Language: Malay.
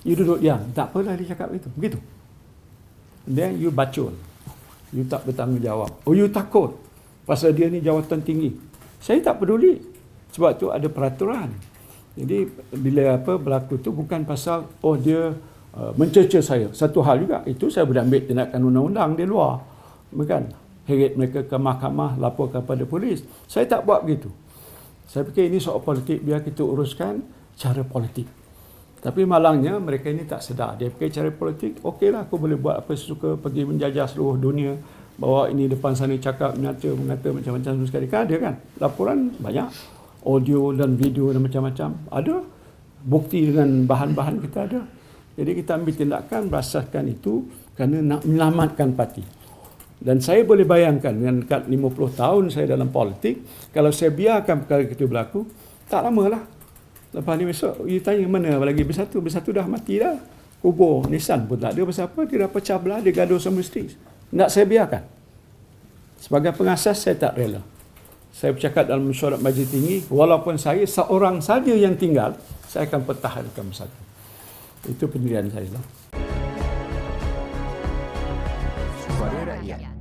You duduk diam. Tak apalah dia cakap itu. Begitu. Then you bacul. You tak bertanggungjawab. Oh, you takut. Pasal dia ni jawatan tinggi. Saya tak peduli. Sebab tu ada peraturan. Jadi bila berlaku tu bukan pasal dia mencerca saya. Satu hal juga, itu saya boleh ambil tindakan undang-undang di luar. Bukan? Heret mereka ke mahkamah, lapor kepada polis. Saya tak buat begitu. Saya fikir ini soal politik, biar kita uruskan cara politik. Tapi malangnya mereka ini tak sedar. Dia fikir cara politik, okeylah aku boleh buat apa sesuka, pergi menjajah seluruh dunia, bawa ini depan sana cakap, mengata macam-macam semua sekali. Kan ada kan? Laporan banyak. Audio dan video dan macam-macam. Ada. Bukti dengan bahan-bahan kita ada. Jadi kita ambil tindakan berasaskan itu kerana nak menyelamatkan parti. Dan saya boleh bayangkan dengan dekat 50 tahun saya dalam politik, kalau saya biarkan perkara itu berlaku, tak lama lah. Lepas ni besok, you tanya mana lagi Bersatu? Bersatu dah mati dah. Kubur Nissan pun tak ada. Pasal apa? Dia dah pecah belah, dia gaduh sama isteri. Tak saya biarkan. Sebagai pengasas, saya tak rela. Saya bercakap dalam mesyuarat Majlis Tinggi, walaupun saya seorang saja yang tinggal, saya akan pertahankan Bersatu. Itu pendirian saya lah. Suara Rakyat.